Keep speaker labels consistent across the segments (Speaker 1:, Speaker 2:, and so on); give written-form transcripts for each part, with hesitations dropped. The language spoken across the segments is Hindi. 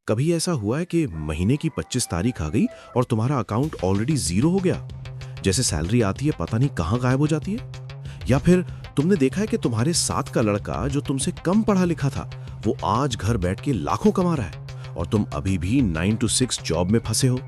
Speaker 1: कभी ऐसा हुआ है कि महीने की 25 तारीख आ गई और तुम्हारा अकाउंट ऑलरेडी जीरो हो गया? जैसे सैलरी आती है पता नहीं कहाँ गायब हो जाती है। या फिर तुमने देखा है कि तुम्हारे साथ का लड़का जो तुमसे कम पढ़ा लिखा था वो आज घर बैठ के लाखों कमा रहा है और तुम अभी भी 9 to 6 जॉब में फंसे हो।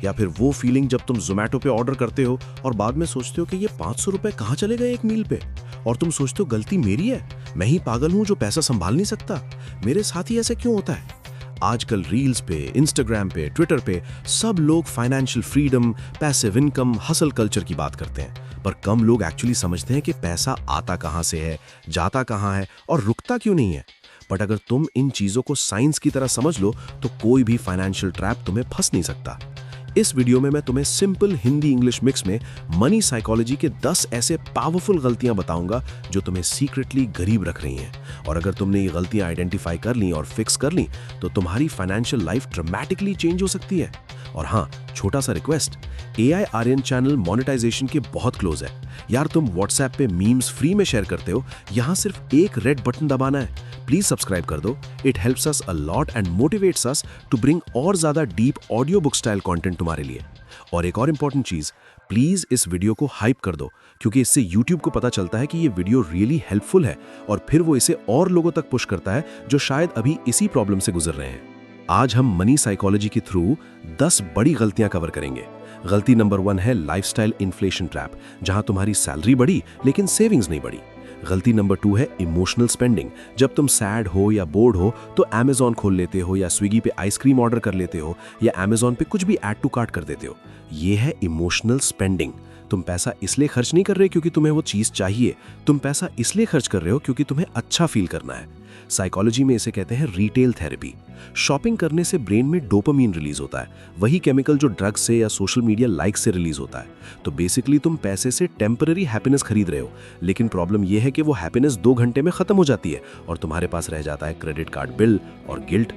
Speaker 1: या फिर वो फीलिंग जब तुम जोमेटो पे ऑर्डर करते हो और बाद में सोचते हो कि ये 500 रुपए कहाँ चले गए एक मील पे, और तुम सोचते हो गलती मेरी है, मैं ही पागल हूं जो पैसा संभाल नहीं सकता, मेरे साथ ही ऐसे क्यों होता है। आजकल रील्स पे, इंस्टाग्राम पे, ट्विटर पे सब लोग financial freedom, passive income, hustle culture की बात करते हैं, पर कम लोग एक्चुअली समझते हैं कि पैसा आता कहां से है, जाता कहां है और रुकता क्यों नहीं है। बट अगर तुम इन चीजों को साइंस की तरह समझ लो तो कोई भी फाइनेंशियल ट्रैप तुम्हें फंस नहीं सकता। इस वीडियो में मैं तुम्हें सिंपल हिंदी इंग्लिश मिक्स में मनी साइकोलॉजी के 10 ऐसे पावरफुल गलतियां बताऊंगा जो तुम्हें सीक्रेटली गरीब रख रही हैं, और अगर तुमने ये गलतियां आइडेंटिफाई कर ली और फिक्स कर ली तो तुम्हारी फाइनेंशियल लाइफ ड्रामेटिकली चेंज हो सकती है। और हाँ, छोटा सा request, AI Aryan channel monetization के बहुत क्लोज है यार। तुम व्हाट्सएप पे मीम्स फ्री में शेयर करते हो, यहाँ सिर्फ एक रेड बटन दबाना है, प्लीज सब्सक्राइब कर दो। It helps us a lot and motivates us to bring और ज्यादा deep audio book style content तुम्हारे लिए। और एक और इंपॉर्टेंट चीज, प्लीज इस वीडियो को हाइप कर दो, क्योंकि इससे YouTube को पता चलता है कि ये वीडियो रियली हेल्पफुल है और फिर वो इसे और लोगों तक पुश करता है जो शायद अभी इसी प्रॉब्लम से गुजर रहे हैं। आज हम मनी साइकोलॉजी के थ्रू 10 बड़ी गलतियां कवर करेंगे। गलती नंबर 1 है लाइफस्टाइल इन्फ्लेशन ट्रैप, जहां तुम्हारी सैलरी बढ़ी लेकिन सेविंग्स नहीं बढ़ी। गलती नंबर 2 है इमोशनल स्पेंडिंग, जब तुम सैड हो या बोर्ड हो तो Amazon खोल लेते हो या स्विगी पे आइसक्रीम ऑर्डर कर लेते हो या Amazon पे कुछ भी ऐड टू कार्ट कर देते हो। ये है इमोशनल स्पेंडिंग। तुम पैसा इसलिए खर्च नहीं कर रहे क्योंकि तुम्हें वो चीज चाहिए, तुम पैसा इसलिए खर्च कर रहे हो क्योंकि तुम्हें अच्छा फील करना है। साइकोलॉजी में इसे कहते हैं रिटेल थेरेपी। शॉपिंग करने से ब्रेन में डोपामीन रिलीज होता है, वही केमिकल जो ड्रग्स से या सोशल मीडिया लाइक से रिलीज होता है। तो बेसिकली तुम पैसे से टेम्पररी हैप्पीनेस खरीद रहे हो, लेकिन प्रॉब्लम यह है कि वो हैप्पीनेस 2 घंटे में खत्म हो जाती है और तुम्हारे पास रह जाता है क्रेडिट कार्ड बिल और गिल्ट।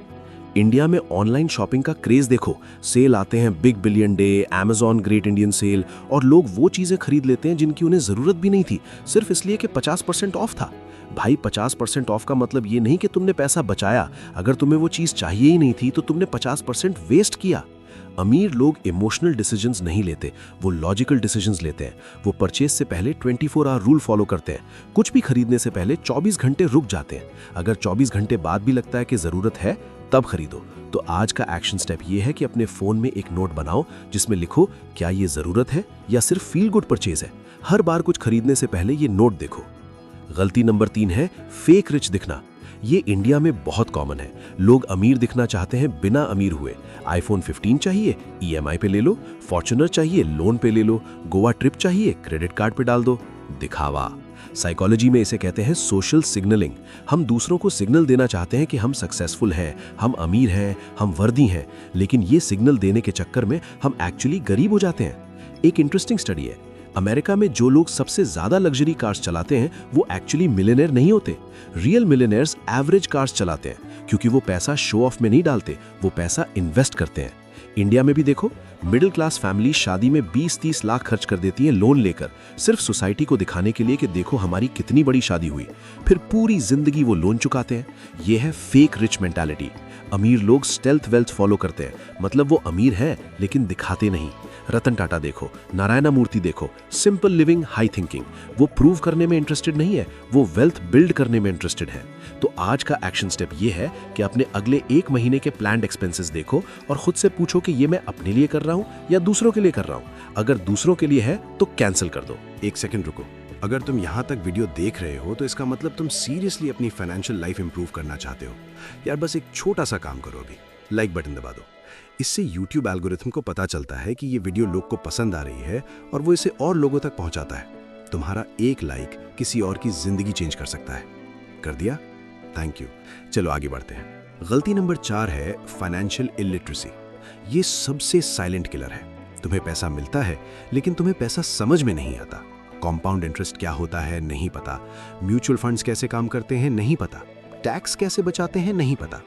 Speaker 1: इंडिया में ऑनलाइन शॉपिंग का क्रेज देखो, सेल आते हैं, big billion day, Amazon great Indian sale, और लोग वो चीजें खरीद लेते हैं जिनकी उन्हें जरूरत भी नहीं थी, सिर्फ इसलिए कि 50% ऑफ था। भाई 50% ऑफ का मतलब ये नहीं कि तुमने पैसा बचाया, अगर तुम्हें वो चीज चाहिए ही नहीं थी तो तुमने 50% वेस्ट किया। अमीर लोग इमोशनल डिसीजंस नहीं लेते, वो लॉजिकल डिसीजंस लेते हैं। वो परचेज से पहले 24 आवर रूल फॉलो करते हैं, कुछ भी खरीदने से पहले 24 घंटे रुक जाते हैं। अगर 24 घंटे बाद भी लगता है कि जरूरत है तब खरीदो। तो आज का एक्शन स्टेप ये है कि अपने फोन में एक नोट बनाओ जिसमें लिखो क्या ये जरूरत है या सिर्फ फील गुड परचेज है। हर बार कुछ खरीदने से पहले ये नोट देखो। गलती नंबर 3 है फेक रिच दिखना। ये इंडिया में बहुत कॉमन है। लोग अमीर दिखना चाहते हैं बिना अमीर हुए। आईफोन 15 चाहिए, EMI पे ले लो। फॉर्च्यूनर चाहिए, लोन पे ले लो। गोवा ट्रिप चाहिए, क्रेडिट कार्ड पे डाल दो। दिखावा। साइकोलॉजी में इसे कहते हैं सोशल सिग्नलिंग। हम दूसरों को सिग्नल देना चाहते हैं कि हम सक्सेसफुल हैं, हम अमीर हैं, हम वर्दी हैं, लेकिन ये सिग्नल देने के चक्कर में हम एक्चुअली गरीब हो जाते हैं। एक इंटरेस्टिंग स्टडी है, अमेरिका में जो लोग सबसे ज्यादा लग्जरी कार्स चलाते हैं वो एक्चुअली मिलियनेयर नहीं होते। रियल मिलियनेयर्स एवरेज कार्स चलाते हैं क्योंकि वो पैसा शो ऑफ में नहीं डालते, वो पैसा इन्वेस्ट करते हैं। इंडिया में भी देखो, मिडिल क्लास फैमिली शादी में 20-30 लाख खर्च कर देती है लोन लेकर, सिर्फ सोसाइटी को दिखाने के लिए कि देखो हमारी कितनी बड़ी शादी हुई। फिर पूरी जिंदगी वो लोन चुकाते हैं। ये है फेक रिच मेंटालिटी। अमीर लोग स्टेल्थ वेल्थ फॉलो करते हैं, मतलब वो अमीर हैं लेकिन दिखाते नहीं। रतन टाटा देखो, नारायण मूर्ति देखो, सिंपल लिविंग, हाई थिंकिंग। वो प्रूव करने में इंटरेस्टेड नहीं है, वो वेल्थ बिल्ड करने में इंटरेस्टेड है। तो आज का एक्शन स्टेप ये है कि अपने अगले 1 महीने के प्लान्ड एक्सपेंसेस देखो और खुद से पूछो कि ये मैं अपने लिए कर रहा हूँ या दूसरों के लिए कर रहा हूँ। अगर दूसरों के लिए है तो कैंसिल कर दो। एक सेकंड रुको, अगर तुम यहाँ तक वीडियो देख रहे हो तो इसका मतलब तुम सीरियसली अपनी फाइनेंशियल लाइफ इंप्रूव करना चाहते हो यार। बस एक छोटा सा काम करो, अभी लाइक बटन दबा दो। इससे YouTube एल्गोरिथम को पता चलता है कि ये वीडियो लोग को पसंद आ रही है और वो इसे और लोगों तक पहुंचाता है। तुम्हारा एक लाइक किसी और की जिंदगी चेंज कर सकता है। कर दिया? Thank you. चलो आगे बढ़ते हैं। गलती नंबर 4 है फाइनेंशियल इलिटरेसी। ये सबसे साइलेंट किलर है। तुम्हें पैसा मिलता है लेकिन तुम्हें पैसा समझ में नहीं आता। कॉम्पाउंड इंटरेस्ट क्या होता है नहीं पता, म्यूचुअल फंड्स कैसे काम करते हैं नहीं पता, टैक्स कैसे बचाते हैं नहीं पता।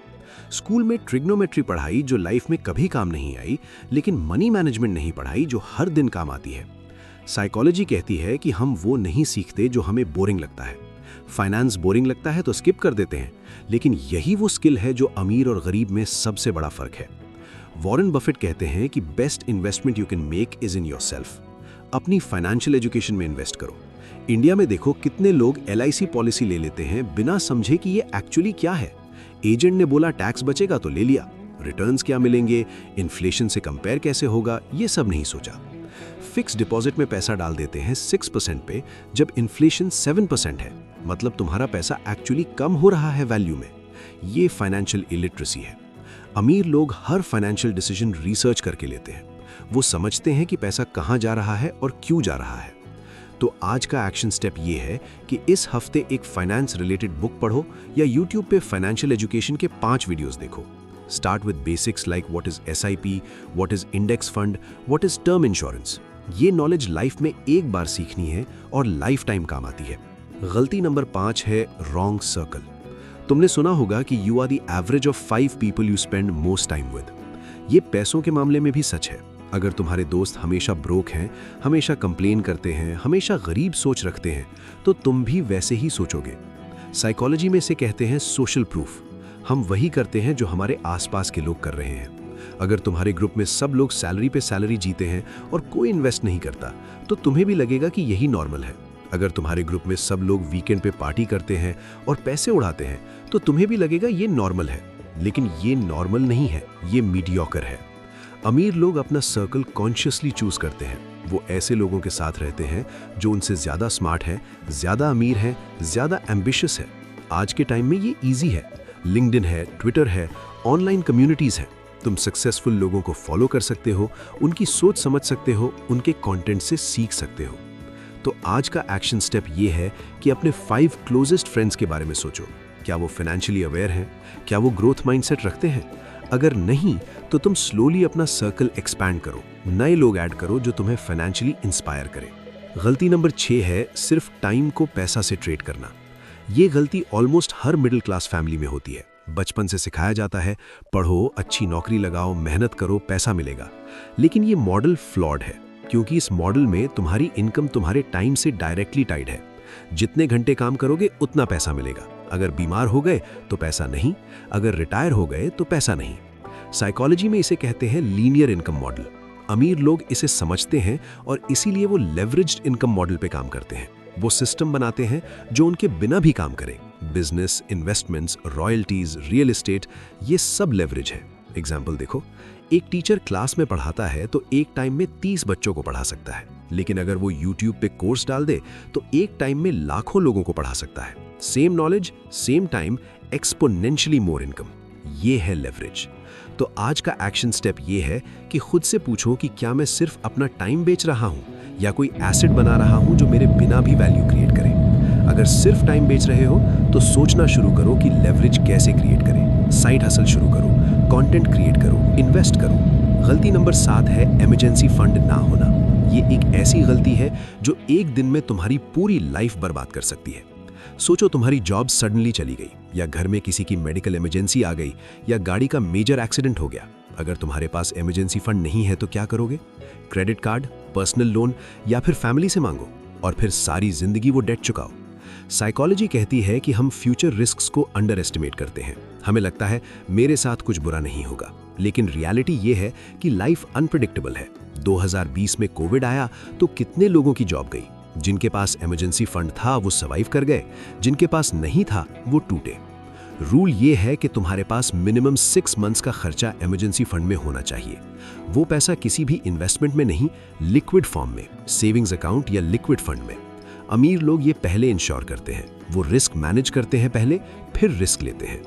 Speaker 1: स्कूल में ट्रिग्नोमेट्री पढ़ाई जो लाइफ में कभी काम नहीं आई, लेकिन मनी मैनेजमेंट नहीं पढ़ाई जो हर दिन काम आती है। साइकोलॉजी कहती है कि हम वो नहीं सीखते जो हमें बोरिंग लगता है। फाइनेंस बोरिंग लगता है तो स्किप कर देते हैं, लेकिन यही वो स्किल है जो अमीर और गरीब में सबसे बड़ा फर्क है। वॉरेन बफेट कहते हैं कि best investment you can make is in yourself. अपनी फाइनेंशियल एजुकेशन में इन्वेस्ट करो। इंडिया में देखो कितने लोग LIC पॉलिसी ले लेते हैं बिना समझे कि ये एक्चुअली क्या है। एजेंट ने बोला टैक्स बचेगा तो ले लिया, रिटर्न्स क्या मिलेंगे, इन्फ्लेशन से कंपेयर कैसे होगा, ये सब नहीं सोचा। फिक्स डिपॉजिट में पैसा डाल देते हैं 6% पे, जब इन्फ्लेशन 7% है, मतलब तुम्हारा पैसा एक्चुअली कम हो रहा है वैल्यू में। ये फाइनेंशियल इलिटरेसी है। अमीर लोग हर फाइनेंशियल डिसीजन रिसर्च करके लेते हैं। वो समझते हैं कि पैसा कहाँ जा रहा है और क्यों जा रहा है। तो आज का एक्शन स्टेप ये है कि इस हफ्ते एक फाइनेंस रिलेटेड बुक पढ़ो या YouTube पे फाइनेंशियल एजुकेशन के 5 वीडियोस देखो। Start with basics like what is SIP, what is index fund, what is term insurance. ये नॉलेज लाइफ में एक बार सीखनी है और लाइफ टाइम काम आती है। गलती नंबर 5 है रॉन्ग सर्कल। तुमने सुना होगा कि you are the average of 5 people you spend most time with. ये पैसों के मामले में भी सच है। अगर तुम्हारे दोस्त हमेशा ब्रोक हैं, हमेशा कंप्लेन करते हैं, हमेशा गरीब सोच रखते हैं, तो तुम भी वैसे ही सोचोगे। साइकोलॉजी में इसे कहते हैं सोशल प्रूफ। हम वही करते हैं जो हमारे आसपास के लोग कर रहे हैं। अगर तुम्हारे ग्रुप में सब लोग सैलरी पे सैलरी जीते हैं और कोई इन्वेस्ट नहीं करता, तो तुम्हें भी लगेगा कि यही नॉर्मल है। अगर तुम्हारे ग्रुप में सब लोग वीकेंड पे पार्टी करते हैं और पैसे उड़ाते हैं, तो तुम्हें भी लगेगा ये नॉर्मल है। लेकिन ये नॉर्मल नहीं है, ये मीडियोकर है। अमीर लोग अपना सर्कल कॉन्शियसली चूज करते हैं। वो ऐसे लोगों के साथ रहते हैं जो उनसे ज्यादा स्मार्ट हैं, ज्यादा अमीर हैं, ज्यादा एम्बिशियस है। आज के टाइम में ये इजी है। लिंक्डइन है, ट्विटर है, ऑनलाइन कम्युनिटीज है। तुम सक्सेसफुल लोगों को फॉलो कर सकते हो, उनकी सोच समझ सकते हो, उनके कंटेंट से सीख सकते हो। तो आज का एक्शन स्टेप ये है कि अपने 5 क्लोजेस्ट फ्रेंड्स के बारे में सोचो। क्या वो फाइनेंशियली अवेयर हैं? क्या वो ग्रोथ माइंडसेट रखते हैं? अगर नहीं, तो तुम स्लोली अपना सर्कल एक्सपैंड करो, नए लोग ऐड करो जो तुम्हें फाइनेंशियली इंस्पायर करें। गलती नंबर 6 है सिर्फ टाइम को पैसा से ट्रेड करना। ये गलती ऑलमोस्ट हर मिडिल क्लास फैमिली में होती है। बचपन से सिखाया जाता है, पढ़ो, अच्छी नौकरी लगाओ, मेहनत करो, पैसा मिलेगा। लेकिन ये मॉडल फ्लॉड है, क्योंकि इस मॉडल में तुम्हारी इनकम तुम्हारे टाइम से डायरेक्टली टाइड है। जितने घंटे काम करोगे उतना पैसा मिलेगा। अगर बीमार हो गए तो पैसा नहीं, अगर रिटायर हो गए तो पैसा नहीं। साइकोलॉजी में इसे कहते हैं लीनियर इनकम मॉडल। अमीर लोग इसे समझते हैं और इसीलिए वो लेवरेज्ड इनकम मॉडल पे काम करते हैं। वो सिस्टम बनाते हैं जो उनके बिना भी काम करे। Business, investments, royalties, real estate, ये सब लेवरेज है। एग्जाम्पल देखो, एक टीचर क्लास में पढ़ाता है तो एक टाइम में 30 बच्चों को पढ़ा सकता है। लेकिन अगर वो YouTube पे कोर्स डाल दे तो एक टाइम में लाखों लोगों को पढ़ा सकता है। Same knowledge, same time, exponentially more income. ये है लेवरेज। तो आज का एक्शन स्टेप ये है कि खुद से पूछो कि क्या मैं सिर्फ अपना टाइम बेच रहा हूं या कोई एसेट बना रहा हूं जो मेरे बिना भी वैल्यू क्रिएट करे। अगर सिर्फ टाइम बेच रहे हो तो सोचना शुरू करो कि लेवरेज कैसे क्रिएट करें। साइड हसल शुरू करो, कंटेंट क्रिएट करो, इन्वेस्ट करो। गलती नंबर 7 है इमरजेंसी फंड ना होना। ये एक ऐसी गलती है जो एक दिन में तुम्हारी पूरी लाइफ बर्बाद कर सकती है। सोचो तुम्हारी जॉब सडनली चली गई, या घर में किसी की मेडिकल इमरजेंसी आ गई, या गाड़ी का मेजर एक्सीडेंट हो गया। अगर तुम्हारे पास इमरजेंसी फंड नहीं है तो क्या करोगे? क्रेडिट कार्ड, पर्सनल लोन या फिर फैमिली से मांगो और फिर सारी जिंदगी वो डेट चुकाओ। साइकोलॉजी कहती है कि हम फ्यूचर रिस्क्स को अंडर एस्टिमेट करते हैं। हमें लगता है मेरे साथ कुछ बुरा नहीं होगा, लेकिन रियलिटी ये है कि लाइफ अनप्रेडिक्टेबल है। 2020 में कोविड आया तो कितने लोगों की जॉब गई। जिनके पास इमरजेंसी फंड था वो सर्वाइव कर गए, जिनके पास नहीं था वो टूटे। रूल ये है कि तुम्हारे पास मिनिमम 6 मंथ्स का खर्चा इमरजेंसी फंड में होना चाहिए। वो पैसा किसी भी इन्वेस्टमेंट में नहीं, लिक्विड फॉर्म में, सेविंग्स अकाउंट या लिक्विड फंड में। अमीर लोग ये पहले इंश्योर करते हैं। वो रिस्क मैनेज करते हैं पहले, फिर रिस्क लेते हैं।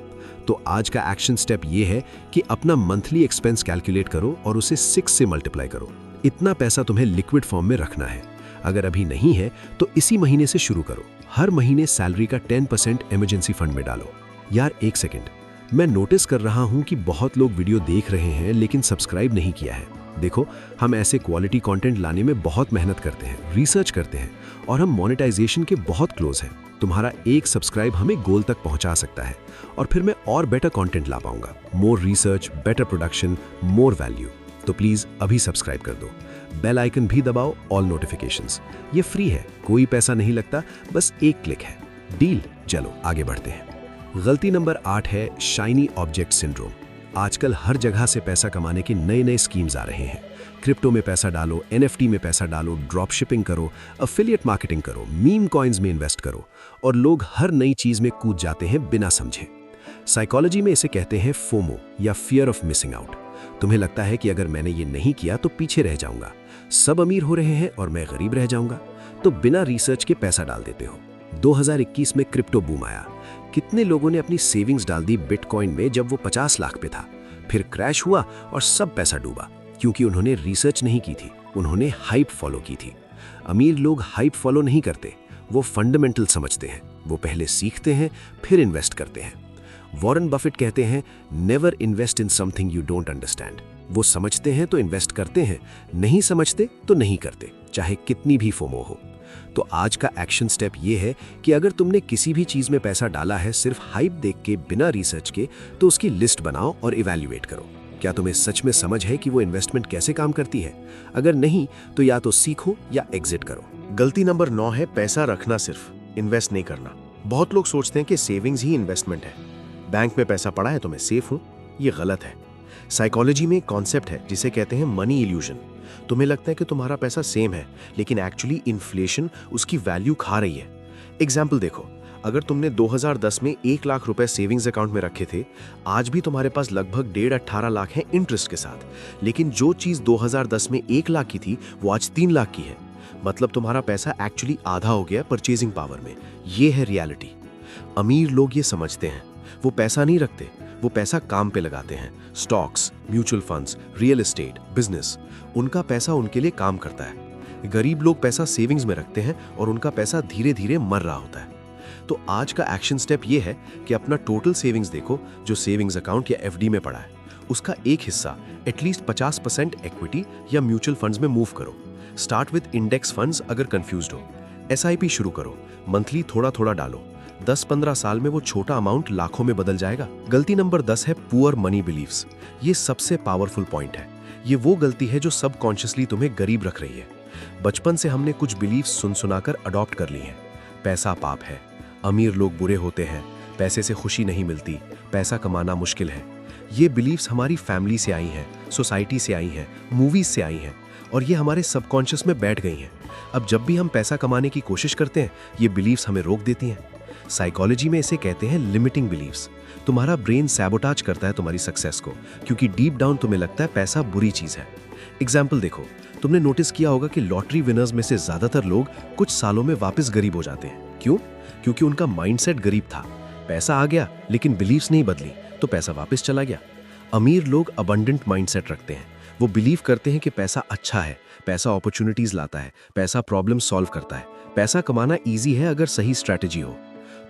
Speaker 1: तो आज का एक्शन स्टेप ये है कि अपना मंथली एक्सपेंस कैलकुलेट करो और उसे 6 से मल्टीप्लाई करो। इतना पैसा तुम्हें लिक्विड फॉर्म में रखना है। अगर अभी नहीं है तो इसी महीने से शुरू करो। हर महीने सैलरी का 10% इमरजेंसी फंड में डालो। यार एक सेकंड, मैं नोटिस कर रहा हूं कि बहुत लोग वीडियो देख रहे हैं लेकिन सब्सक्राइब नहीं किया है। देखो, हम ऐसे क्वालिटी कंटेंट लाने में बहुत मेहनत करते हैं, रिसर्च करते हैं और हम मोनेटाइजेशन के बहुत क्लोज हैं। तुम्हारा एक सब्सक्राइब हमें गोल तक पहुंचा सकता है और फिर मैं और बेटर कंटेंट ला पाऊंगा। More research, better production, more value. तो प्लीज अभी सब्सक्राइब कर दो। बेल आइकन भी दबाओ, ऑल नोटिफिकेशंस। ये फ्री है, कोई पैसा नहीं लगता, बस एक क्लिक है।
Speaker 2: डील। चलो आगे बढ़ते हैं। गलती नंबर 8 है शाइनी ऑब्जेक्ट सिंड्रोम। आजकल हर जगह से पैसा कमाने के नए नए स्कीम्स आ रहे हैं। क्रिप्टो में पैसा डालो, एनएफटी में पैसा डालो, ड्रॉप शिपिंग करो, अफिलिएट मार्केटिंग करो, मीम कॉइन्स में इन्वेस्ट करो, और लोग हर नई चीज में कूद जाते हैं बिना समझे। साइकोलॉजी में इसे कहते हैं फोमो या फियर ऑफ मिसिंग आउट। तुम्हें लगता है कि अगर मैंने ये नहीं किया तो पीछे रह जाऊंगा, सब अमीर हो रहे हैं और मैं गरीब रह जाऊंगा, तो बिना रिसर्च के पैसा डाल देते हो। 2021 में क्रिप्टो बूम आया। कितने लोगों ने अपनी सेविंग्स डाल दी बिटकॉइन में जब वो 50 लाख पे था। फिर क्रैश हुआ और सब पैसा डूबा, क्योंकि उन्होंने रिसर्च नहीं की थी, उन्होंने हाइप फॉलो की थी। अमीर लोग हाइप फॉलो नहीं करते, वो फंडामेंटल समझते हैं। वो पहले सीखते हैं फिर इन्वेस्ट करते हैं। वॉरेन बफेट कहते हैं, never invest in something you don't understand. वो समझते हैं तो इन्वेस्ट करते हैं, नहीं समझते तो नहीं करते, चाहे कितनी भी फोमो हो। तो आज का एक्शन स्टेप ये है कि अगर तुमने किसी भी चीज में पैसा डाला है सिर्फ हाइप देख के, बिना रिसर्च के, तो उसकी लिस्ट बनाओ और इवैल्यूएट करो। क्या तुम्हें सच में समझ है कि वो इन्वेस्टमेंट कैसे काम करती है? अगर नहीं तो या तो सीखो या एग्जिट करो।
Speaker 1: गलती नंबर 9 है पैसा रखना, सिर्फ इन्वेस्ट नहीं करना। बहुत लोग सोचते हैं कि सेविंग्स ही इन्वेस्टमेंट है। बैंक में पैसा पड़ा है तो मैं सेफ हूं। ये गलत है। साइकोलॉजी में एक कॉन्सेप्ट है जिसे कहते हैं मनी इल्यूजन। तुम्हें लगता है कि तुम्हारा पैसा सेम है, लेकिन एक्चुअली इन्फ्लेशन उसकी वैल्यू खा रही है। एग्जाम्पल देखो, अगर तुमने 2010 में 1 लाख रुपए सेविंग्स अकाउंट में रखे थे, आज भी तुम्हारे पास लगभग 18.5 लाख है इंटरेस्ट के साथ। लेकिन जो चीज 2010 में 1 लाख की थी वो आज 3 लाख की है। मतलब तुम्हारा पैसा एक्चुअली आधा हो गया परचेजिंग पावर में। ये है रियलिटी। अमीर लोग ये समझते हैं। वो पैसा नहीं रखते, वो पैसा काम पे लगाते हैं। Stocks, mutual funds, real estate, business, उनका पैसा उनके लिए काम करता है। गरीब लोग पैसा सेविंग्स में रखते हैं और उनका पैसा धीरे धीरे मर रहा होता है। तो आज का एक्शन स्टेप ये है कि अपना टोटल सेविंग्स देखो, जो सेविंग्स अकाउंट या एफडी में पड़ा है, उसका एक हिस्सा एटलीस्ट 50% इक्विटी या म्यूचुअल फंड्स में मूव करो। स्टार्ट विद इंडेक्स फंड्स अगर कंफ्यूज्ड हो। एसआईपी शुरू करो, मंथली थोड़ा थोड़ा डालो। 10-15 साल में वो छोटा अमाउंट लाखों में बदल जाएगा। गलती नंबर 10 है पुअर मनी बिलीव्स। ये सबसे पावरफुल पॉइंट है। ये वो गलती है जो सबकॉन्शियसली तुम्हें गरीब रख रही है। बचपन से हमने कुछ बिलीव्स सुन सुनाकर अडॉप्ट कर ली हैं। पैसा पाप है, अमीर लोग बुरे होते हैं, पैसे से खुशी नहीं मिलती, पैसा कमाना मुश्किल है। ये बिलीव्स हमारी फैमिली से आई हैं, सोसाइटी से आई हैं, मूवीज से आई हैं, और ये हमारे सबकॉन्शियस में बैठ गई हैं। अब जब भी हम पैसा कमाने की कोशिश करते हैं, ये बिलीव्स हमें रोक देती हैं। साइकोलॉजी में इसे कहते हैं लिमिटिंग बिलीव्स। तुम्हारा ब्रेन सैबोटाज करता है तुम्हारी सक्सेस को, क्योंकि डीप डाउन तुम्हें लगता है पैसा बुरी चीज है। एग्जाम्पल देखो, तुमने नोटिस किया होगा कि लॉटरी विनर्स में से ज्यादातर लोग कुछ सालों में वापस गरीब हो जाते हैं। क्यों? क्योंकि उनका माइंडसेट गरीब था। पैसा आ गया लेकिन बिलीव्स नहीं बदली, तो पैसा वापस चला गया। अमीर लोग अबंडेंट माइंडसेट रखते हैं। वो बिलीव करते हैं कि पैसा अच्छा है, पैसा अपॉर्चुनिटीज लाता है, पैसा प्रॉब्लम सॉल्व करता है, पैसा कमाना ईजी है अगर सही स्ट्रैटेजी हो।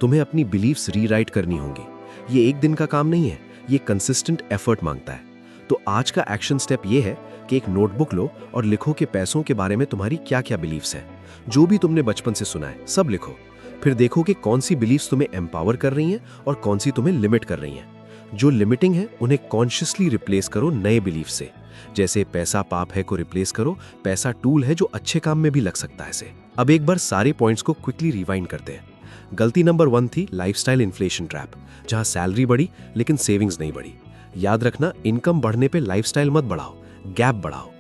Speaker 1: तुम्हें अपनी बिलीव्स रीराइट करनी होंगी। ये एक दिन का काम नहीं है, ये कंसिस्टेंट एफर्ट मांगता है। तो आज का एक्शन स्टेप ये है कि एक नोटबुक लो और लिखो कि पैसों के बारे में तुम्हारी क्या क्या बिलीव्स हैं। जो भी तुमने बचपन से सुना है सब लिखो। फिर देखो कि कौन सी बिलीव्स तुम्हें एम्पावर कर रही हैं और कौन सी तुम्हें लिमिट कर रही हैं। जो लिमिटिंग है उन्हें कॉन्शियसली रिप्लेस करो नए बिलीफ से। जैसे पैसा पाप है को रिप्लेस करो पैसा टूल है जो अच्छे काम में भी लग सकता है से। अब एक बार सारे पॉइंट्स को क्विकली रिवाइंड करते हैं। गलती नंबर 1 थी लाइफस्टाइल इन्फ्लेशन ट्रैप, जहां सैलरी बढ़ी लेकिन सेविंग्स नहीं बढ़ी। याद रखना, इनकम बढ़ने पे लाइफस्टाइल मत बढ़ाओ, गैप बढ़ाओ।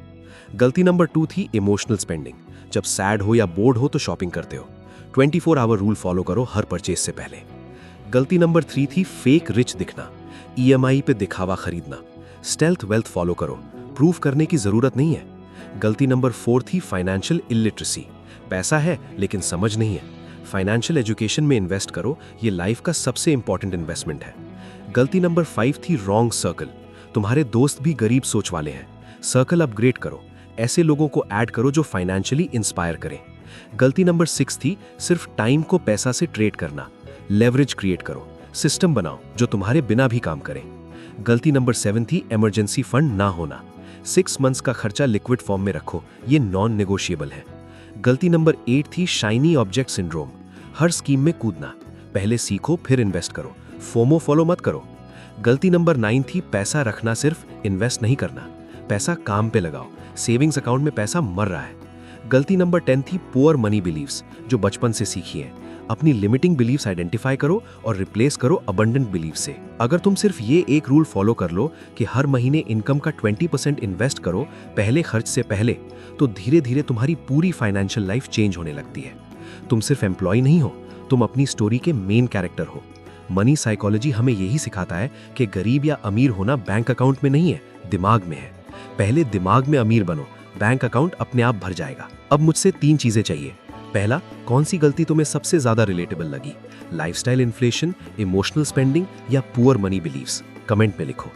Speaker 1: गलती नंबर 2 थी इमोशनल स्पेंडिंग, जब सैड हो या बोर्ड हो तो शॉपिंग करते हो। 24 आवर रूल फॉलो करो हर परचेज से पहले। गलती नंबर 3 थी फेक रिच दिखना, EMI पे दिखावा खरीदना। स्टेल्थ वेल्थ फॉलो करो, प्रूफ करने की जरूरत नहीं है। गलती नंबर 4 थी फाइनेंशियल इलिटरेसी, पैसा है लेकिन समझ नहीं है। फाइनेंशियल एजुकेशन में इन्वेस्ट करो, ये लाइफ का सबसे इंपॉर्टेंट इन्वेस्टमेंट है। गलती नंबर 5 थी रॉन्ग सर्कल, तुम्हारे दोस्त भी गरीब सोच वाले हैं। सर्कल अपग्रेड करो, ऐसे लोगों को ऐड करो जो फाइनेंशियली इंस्पायर करें। गलती नंबर 6 थी सिर्फ टाइम को पैसा से ट्रेड करना। लेवरेज क्रिएट करो, सिस्टम बनाओ जो तुम्हारे बिना भी काम करें। गलती नंबर 7 थी इमरजेंसी फंड ना होना, 6 मंथ्स का खर्चा लिक्विड फॉर्म में रखो, ये नॉन नेगोशिएबल है। गलती नंबर 8 थी शाइनी ऑब्जेक्ट सिंड्रोम, हर स्कीम में कूदना, पहले सीखो फिर इन्वेस्ट करो, फोमो फॉलो मत करो। गलती नंबर 9 थी पैसा रखना, सिर्फ इन्वेस्ट नहीं करना, पैसा काम पे लगाओ, सेविंग्स अकाउंट में पैसा मर रहा है। गलती नंबर 10 थी पुअर मनी बिलीव्स, जो बचपन से सीखी है।
Speaker 2: अपनी लिमिटिंग बिलीफ्स आइडेंटिफाई करो और रिप्लेस करो अबंडेंट बिलीफ से। अगर तुम सिर्फ ये एक रूल फॉलो कर लो कि हर महीने इनकम का 20% इन्वेस्ट करो पहले खर्च से पहले, तो धीरे धीरे तुम्हारी पूरी फाइनेंशियल लाइफ चेंज होने लगती है। तुम सिर्फ एम्प्लॉय नहीं हो, तुम अपनी स्टोरी के मेन कैरेक्टर हो। मनी साइकोलॉजी हमें यही सिखाता है कि गरीब या अमीर होना बैंक अकाउंट में नहीं है, दिमाग में है। पहले दिमाग में अमीर बनो, बैंक अकाउंट अपने आप भर जाएगा। अब मुझसे 3 चीजें चाहिए। पहला, कौन सी गलती तुम्हें सबसे ज्यादा रिलेटेबल लगी? लाइफस्टाइल इन्फ्लेशन, इमोशनल स्पेंडिंग या पुअर मनी बिलीव्स? कमेंट में लिखो।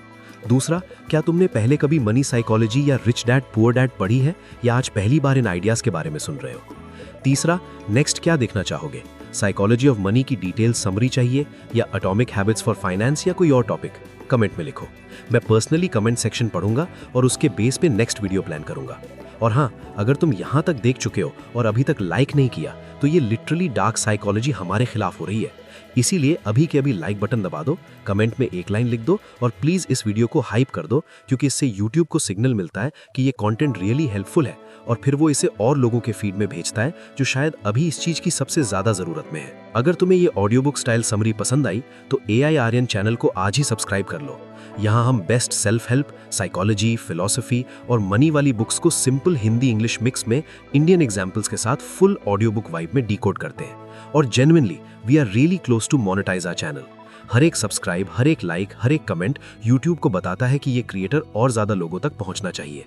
Speaker 2: दूसरा, क्या तुमने पहले कभी मनी साइकोलॉजी या रिच डैड पुअर डैड पढ़ी है या आज पहली बार इन आइडियाज के बारे में सुन रहे हो? तीसरा, नेक्स्ट क्या देखना चाहोगे? साइकोलॉजी ऑफ मनी की डिटेल समरी चाहिए या एटॉमिक हैबिट्स फॉर फाइनेंस या कोई और टॉपिक? कमेंट में लिखो। मैं पर्सनली कमेंट सेक्शन पढ़ूंगा और उसके बेस पे नेक्स्ट वीडियो प्लान करूंगा। और हाँ, अगर तुम यहाँ तक देख चुके हो और अभी तक लाइक नहीं किया तो ये लिटरली डार्क साइकोलॉजी हमारे खिलाफ हो रही है। इसीलिए अभी के अभी लाइक बटन दबा दो, कमेंट में एक लाइन लिख दो और प्लीज इस वीडियो को हाइप कर दो, क्योंकि इससे यूट्यूब को सिग्नल मिलता है कि ये कंटेंट रियली हेल्पफुल है और फिर वो इसे और लोगों के फीड में भेजता है जो शायद अभी इस चीज की सबसे ज्यादा जरूरत में है। अगर तुम्हें ये ऑडियो बुक स्टाइल समरी पसंद आई तो AI आर्यन चैनल को आज ही सब्सक्राइब कर लो। यहाँ हम best self help, psychology, philosophy और मनी वाली बुक्स को सिंपल हिंदी इंग्लिश मिक्स में इंडियन एग्जाम्पल्स के साथ फुल ऑडियो बुक वाइब में डिकोड करते हैं। और genuinely we are really close to monetize our channel. हर एक सब्सक्राइब, हर एक लाइक, हर एक कमेंट यूट्यूब को बताता है कि ये क्रिएटर और ज्यादा लोगों तक पहुंचना चाहिए।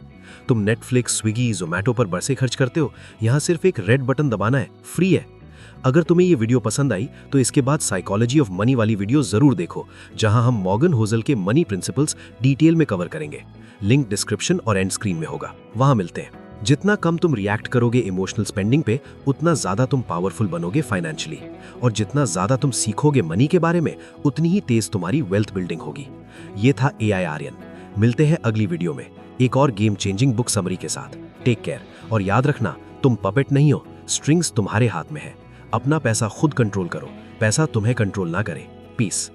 Speaker 2: तुम नेटफ्लिक्स, स्विगी, जोमैटो पर बरसे खर्च करते हो, यहाँ सिर्फ एक रेड बटन दबाना है, फ्री है। अगर तुम्हें ये वीडियो पसंद आई तो इसके बाद साइकोलॉजी ऑफ मनी वाली वीडियो जरूर देखो, जहां हम मॉर्गन होजल के मनी प्रिंसिपल्स डिटेल में कवर करेंगे। लिंक डिस्क्रिप्शन और एंड स्क्रीन में होगा, वहां मिलते हैं। जितना कम तुम रिएक्ट करोगे इमोशनल स्पेंडिंग पे, उतना ज्यादा तुम पावरफुल बनोगे फाइनेंशियली, और जितना ज्यादा तुम सीखोगे मनी के बारे में, उतनी ही तेज तुम्हारी वेल्थ बिल्डिंग होगी। ये था AI आर्यन। मिलते हैं अगली वीडियो में एक और गेम चेंजिंग बुक समरी के साथ। टेक केयर, और याद रखना, तुम पपेट नहीं हो, स्ट्रिंग्स तुम्हारे हाथ में है। अपना पैसा खुद कंट्रोल करो, पैसा तुम्हें कंट्रोल ना करे। पीस।